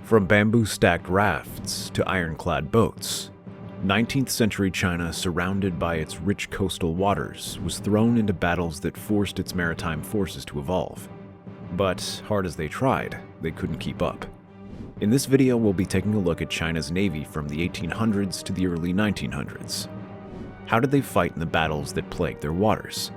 From bamboo-stacked rafts to ironclad boats, 19th-century China, surrounded by its rich coastal waters, was thrown into battles that forced its maritime forces to evolve. But hard as they tried, they couldn't keep up. In this video, we'll be taking a look at China's navy from the 1800s to the early 1900s. How did they fight in the battles that plagued their waters?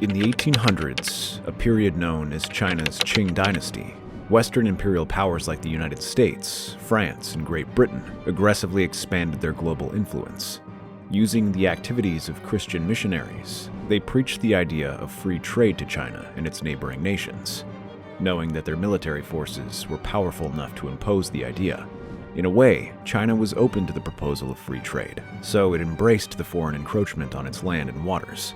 In the 1800s, a period known as China's Qing Dynasty, Western imperial powers like the United States, France, and Great Britain aggressively expanded their global influence. Using the activities of Christian missionaries, they preached the idea of free trade to China and its neighboring nations, knowing that their military forces were powerful enough to impose the idea. In a way, China was open to the proposal of free trade, so it embraced the foreign encroachment on its land and waters.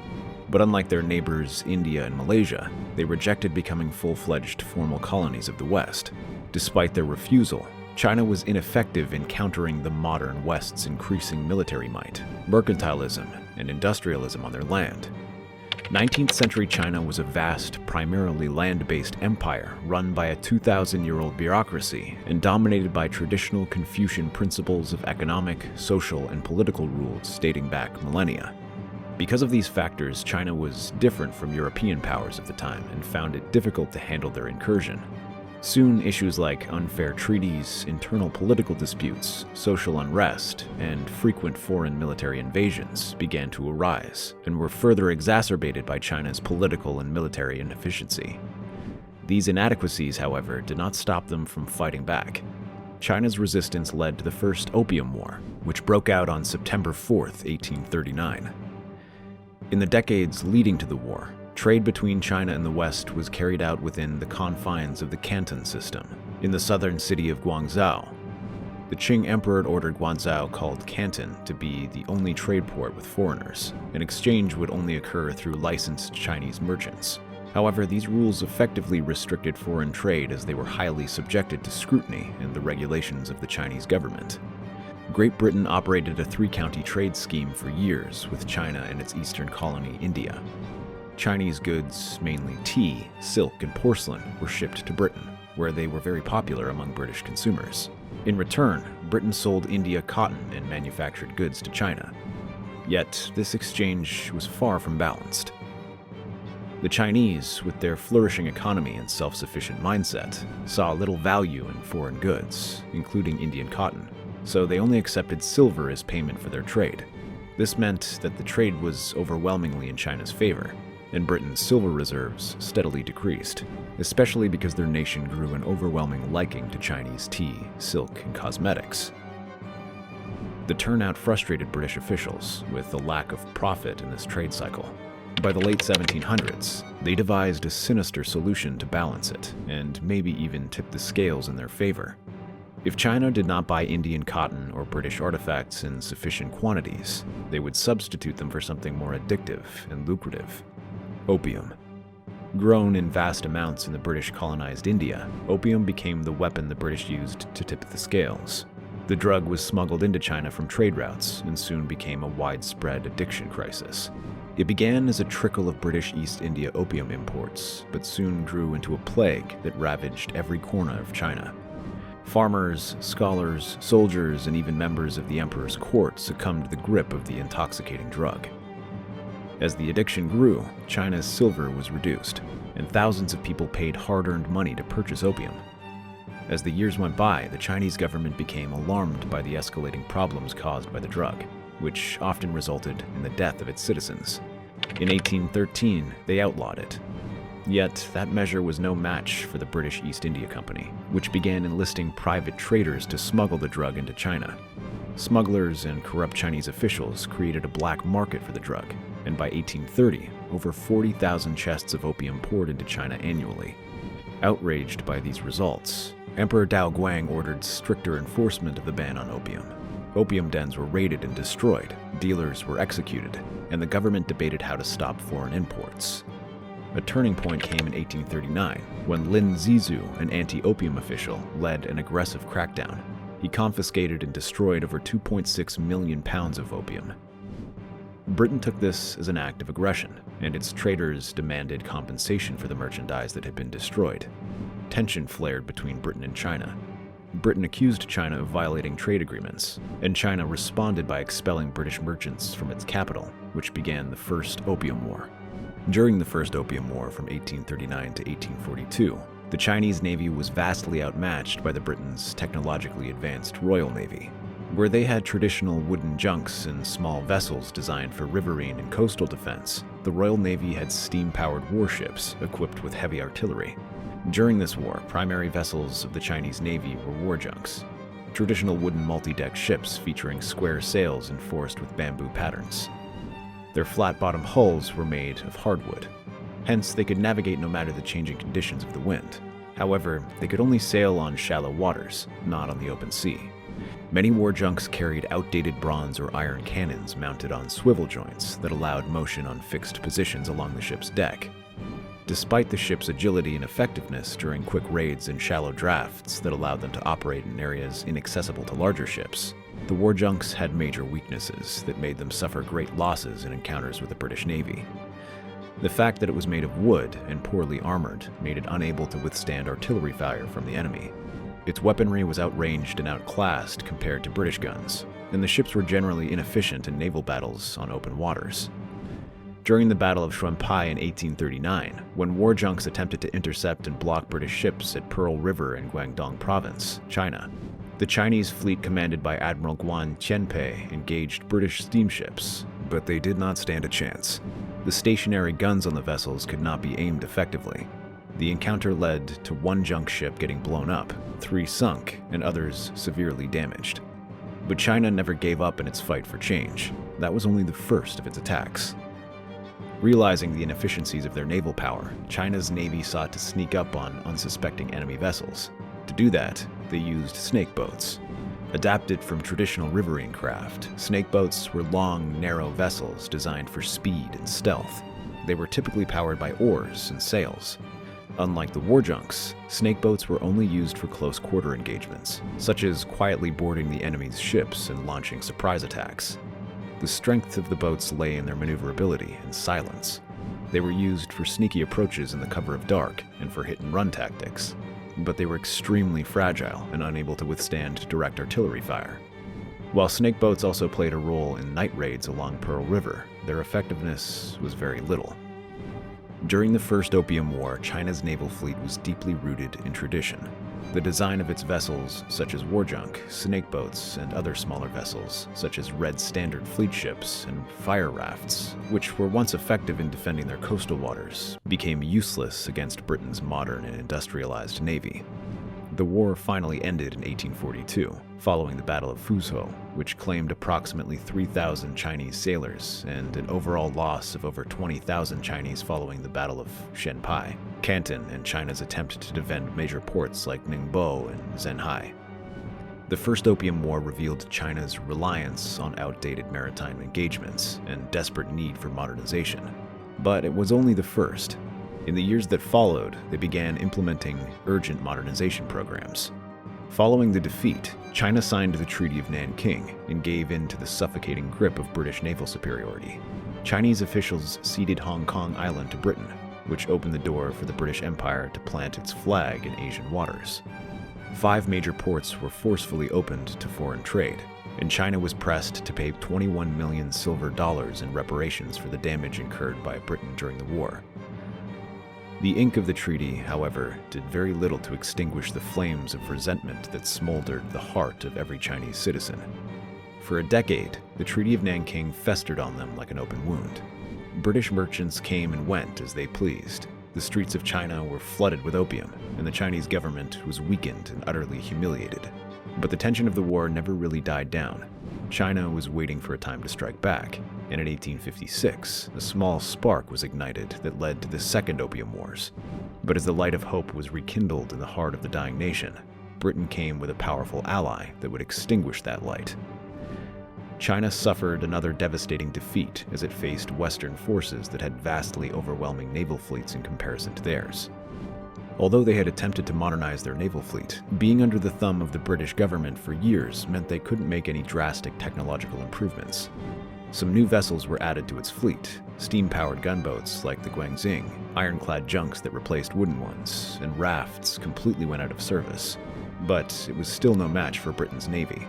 But unlike their neighbors India and Malaysia, they rejected becoming full-fledged formal colonies of the West. Despite their refusal, China was ineffective in countering the modern West's increasing military might, mercantilism, and industrialism on their land. 19th-century China was a vast, primarily land-based empire run by a 2,000-year-old bureaucracy and dominated by traditional Confucian principles of economic, social, and political rules dating back millennia. Because of these factors, China was different from European powers of the time and found it difficult to handle their incursion. Soon, issues like unfair treaties, internal political disputes, social unrest, and frequent foreign military invasions began to arise, and were further exacerbated by China's political and military inefficiency. These inadequacies, however, did not stop them from fighting back. China's resistance led to the First Opium War, which broke out on September 4, 1839. In the decades leading to the war, trade between China and the West was carried out within the confines of the Canton system, in the southern city of Guangzhou. The Qing emperor ordered Guangzhou, called Canton, to be the only trade port with foreigners, and exchange would only occur through licensed Chinese merchants. However, these rules effectively restricted foreign trade as they were highly subjected to scrutiny and the regulations of the Chinese government. Great Britain operated a three-county trade scheme for years with China and its eastern colony, India. Chinese goods, mainly tea, silk, and porcelain, were shipped to Britain, where they were very popular among British consumers. In return, Britain sold India cotton and manufactured goods to China. Yet, this exchange was far from balanced. The Chinese, with their flourishing economy and self-sufficient mindset, saw little value in foreign goods, including Indian cotton, so they only accepted silver as payment for their trade. This meant that the trade was overwhelmingly in China's favor, and Britain's silver reserves steadily decreased, especially because their nation grew an overwhelming liking to Chinese tea, silk, and cosmetics. The turnout frustrated British officials with the lack of profit in this trade cycle. By the late 1700s, they devised a sinister solution to balance it, and maybe even tip the scales in their favor. If China did not buy Indian cotton or British artifacts in sufficient quantities, they would substitute them for something more addictive and lucrative: opium. Grown in vast amounts in the British colonized India, opium became the weapon the British used to tip the scales. The drug was smuggled into China from trade routes and soon became a widespread addiction crisis. It began as a trickle of British East India opium imports, but soon grew into a plague that ravaged every corner of China. Farmers, scholars, soldiers, and even members of the emperor's court succumbed to the grip of the intoxicating drug. As the addiction grew, China's silver was reduced, and thousands of people paid hard-earned money to purchase opium. As the years went by, the Chinese government became alarmed by the escalating problems caused by the drug, which often resulted in the death of its citizens. In 1813, they outlawed it. Yet, that measure was no match for the British East India Company, which began enlisting private traders to smuggle the drug into China. Smugglers and corrupt Chinese officials created a black market for the drug, and by 1830, over 40,000 chests of opium poured into China annually. Outraged by these results, Emperor Dao Guang ordered stricter enforcement of the ban on opium. Opium dens were raided and destroyed, dealers were executed, and the government debated how to stop foreign imports. A turning point came in 1839, when Lin Zizhu, an anti-opium official, led an aggressive crackdown. He confiscated and destroyed over 2.6 million pounds of opium. Britain took this as an act of aggression, and its traders demanded compensation for the merchandise that had been destroyed. Tension flared between Britain and China. Britain accused China of violating trade agreements, and China responded by expelling British merchants from its capital, which began the First Opium War. During the First Opium War from 1839 to 1842, the Chinese Navy was vastly outmatched by the Britain's technologically advanced Royal Navy. Where they had traditional wooden junks and small vessels designed for riverine and coastal defense, the Royal Navy had steam-powered warships equipped with heavy artillery. During this war, primary vessels of the Chinese Navy were war junks, traditional wooden multi-deck ships featuring square sails enforced with bamboo patterns. Their flat-bottom hulls were made of hardwood. Hence, they could navigate no matter the changing conditions of the wind. However, they could only sail on shallow waters, not on the open sea. Many war junks carried outdated bronze or iron cannons mounted on swivel joints that allowed motion on fixed positions along the ship's deck. Despite the ship's agility and effectiveness during quick raids and shallow drafts that allowed them to operate in areas inaccessible to larger ships, the war junks had major weaknesses that made them suffer great losses in encounters with the British Navy. The fact that it was made of wood and poorly armored made it unable to withstand artillery fire from the enemy. Its weaponry was outranged and outclassed compared to British guns, and the ships were generally inefficient in naval battles on open waters. During the Battle of Xuanpai in 1839, when war junks attempted to intercept and block British ships at Pearl River in Guangdong Province, China, the Chinese fleet commanded by Admiral Guan Qianpei engaged British steamships, but they did not stand a chance. The stationary guns on the vessels could not be aimed effectively. The encounter led to one junk ship getting blown up, 3 sunk, and others severely damaged. But China never gave up in its fight for change. That was only the first of its attacks. Realizing the inefficiencies of their naval power, China's navy sought to sneak up on unsuspecting enemy vessels. To do that, they used snake boats. Adapted from traditional riverine craft, snake boats were long, narrow vessels designed for speed and stealth. They were typically powered by oars and sails. Unlike the war junks, snake boats were only used for close-quarter engagements, such as quietly boarding the enemy's ships and launching surprise attacks. The strength of the boats lay in their maneuverability and silence. They were used for sneaky approaches in the cover of dark and for hit-and-run tactics, but they were extremely fragile and unable to withstand direct artillery fire. While snake boats also played a role in night raids along Pearl River, their effectiveness was very little. During the First Opium War, China's naval fleet was deeply rooted in tradition. The design of its vessels, such as war junk, snake boats, and other smaller vessels, such as Red Standard fleet ships and fire rafts, which were once effective in defending their coastal waters, became useless against Britain's modern and industrialized navy. The war finally ended in 1842, following the Battle of Fuzhou, which claimed approximately 3,000 Chinese sailors and an overall loss of over 20,000 Chinese following the Battle of Shenpai, Canton, and China's attempt to defend major ports like Ningbo and Zhenhai. The First Opium War revealed China's reliance on outdated maritime engagements and desperate need for modernization. But it was only the first. In the years that followed, they began implementing urgent modernization programs. Following the defeat, China signed the Treaty of Nanking and gave in to the suffocating grip of British naval superiority. Chinese officials ceded Hong Kong Island to Britain, which opened the door for the British Empire to plant its flag in Asian waters. 5 major ports were forcefully opened to foreign trade, and China was pressed to pay 21 million silver dollars in reparations for the damage incurred by Britain during the war. The ink of the treaty, however, did very little to extinguish the flames of resentment that smoldered the heart of every Chinese citizen. For a decade, the Treaty of Nanking festered on them like an open wound. British merchants came and went as they pleased. The streets of China were flooded with opium, and the Chinese government was weakened and utterly humiliated. But the tension of the war never really died down. China was waiting for a time to strike back, and in 1856, a small spark was ignited that led to the Second Opium Wars. But as the light of hope was rekindled in the heart of the dying nation, Britain came with a powerful ally that would extinguish that light. China suffered another devastating defeat as it faced Western forces that had vastly overwhelming naval fleets in comparison to theirs. Although they had attempted to modernize their naval fleet, being under the thumb of the British government for years meant they couldn't make any drastic technological improvements. Some new vessels were added to its fleet, steam-powered gunboats like the Guangxing, ironclad junks that replaced wooden ones, and rafts completely went out of service. but it was still no match for Britain's navy.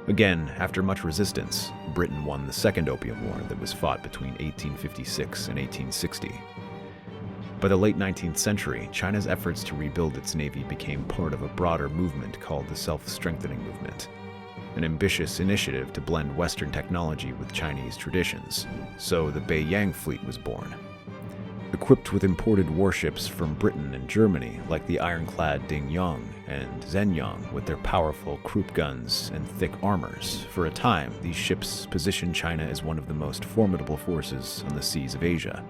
Again, after much resistance, Britain won the Second Opium War that was fought between 1856 and 1860. By the late 19th century, China's efforts to rebuild its navy became part of a broader movement called the Self-Strengthening Movement, an ambitious initiative to blend Western technology with Chinese traditions, so the Beiyang fleet was born. Equipped with imported warships from Britain and Germany, like the ironclad Dingyang and Zenyang with their powerful Krupp guns and thick armors, for a time these ships positioned China as one of the most formidable forces on the seas of Asia.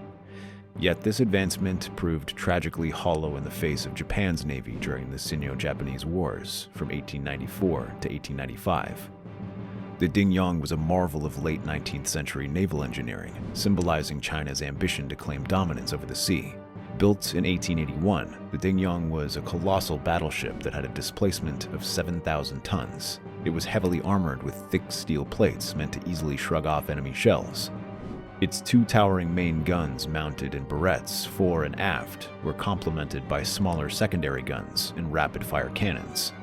Yet this advancement proved tragically hollow in the face of Japan's navy during the Sino-Japanese Wars from 1894 to 1895. The Dingyang was a marvel of late 19th century naval engineering, symbolizing China's ambition to claim dominance over the sea. Built in 1881, the Dingyang was a colossal battleship that had a displacement of 7,000 tons. It was heavily armored with thick steel plates meant to easily shrug off enemy shells. Its two towering main guns, mounted in barrettes fore and aft, were complemented by smaller secondary guns and rapid-fire cannons.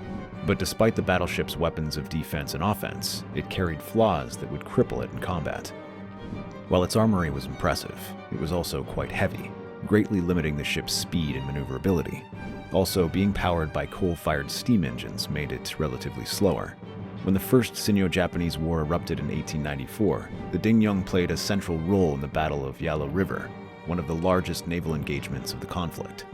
But despite the battleship's weapons of defense and offense, it carried flaws that would cripple it in combat. While its armory was impressive, it was also quite heavy, greatly limiting the ship's speed and maneuverability. Also, being powered by coal-fired steam engines made it relatively slower. When the First Sino-Japanese War erupted in 1894, the Dingyang played a central role in the Battle of Yellow River, one of the largest naval engagements of the conflict.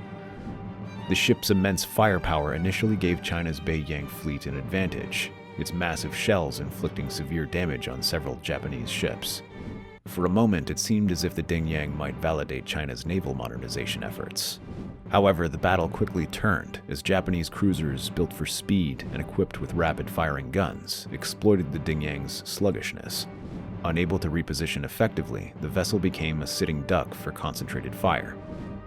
The ship's immense firepower initially gave China's Beiyang fleet an advantage, its massive shells inflicting severe damage on several Japanese ships. For a moment, it seemed as if the Dingyang might validate China's naval modernization efforts. However, the battle quickly turned as Japanese cruisers built for speed and equipped with rapid-firing guns exploited the Dingyang's sluggishness. Unable to reposition effectively, the vessel became a sitting duck for concentrated fire.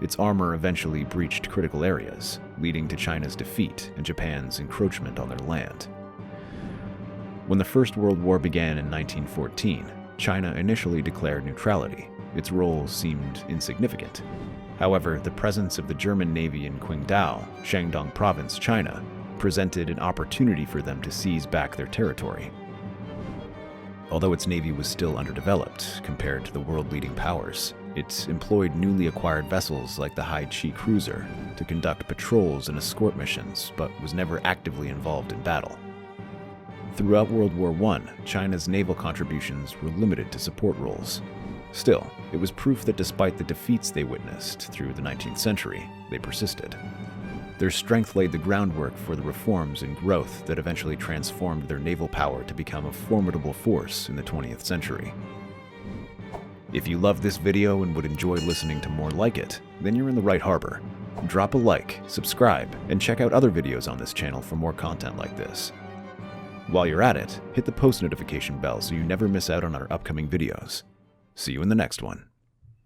Its armor eventually breached critical areas, leading to China's defeat and Japan's encroachment on their land. When the First World War began in 1914, China initially declared neutrality. Its role seemed insignificant. However, the presence of the German Navy in Qingdao, Shandong Province, China, presented an opportunity for them to seize back their territory. Although its navy was still underdeveloped compared to the world-leading powers, it employed newly acquired vessels like the Hai-Chi cruiser to conduct patrols and escort missions, but was never actively involved in battle. Throughout World War I, China's naval contributions were limited to support roles. Still, it was proof that despite the defeats they witnessed through the 19th century, they persisted. Their strength laid the groundwork for the reforms and growth that eventually transformed their naval power to become a formidable force in the 20th century. If you loved this video and would enjoy listening to more like it, then you're in the right harbor. Drop a like, subscribe, and check out other videos on this channel for more content like this. While you're at it, hit the post notification bell so you never miss out on our upcoming videos. See you in the next one.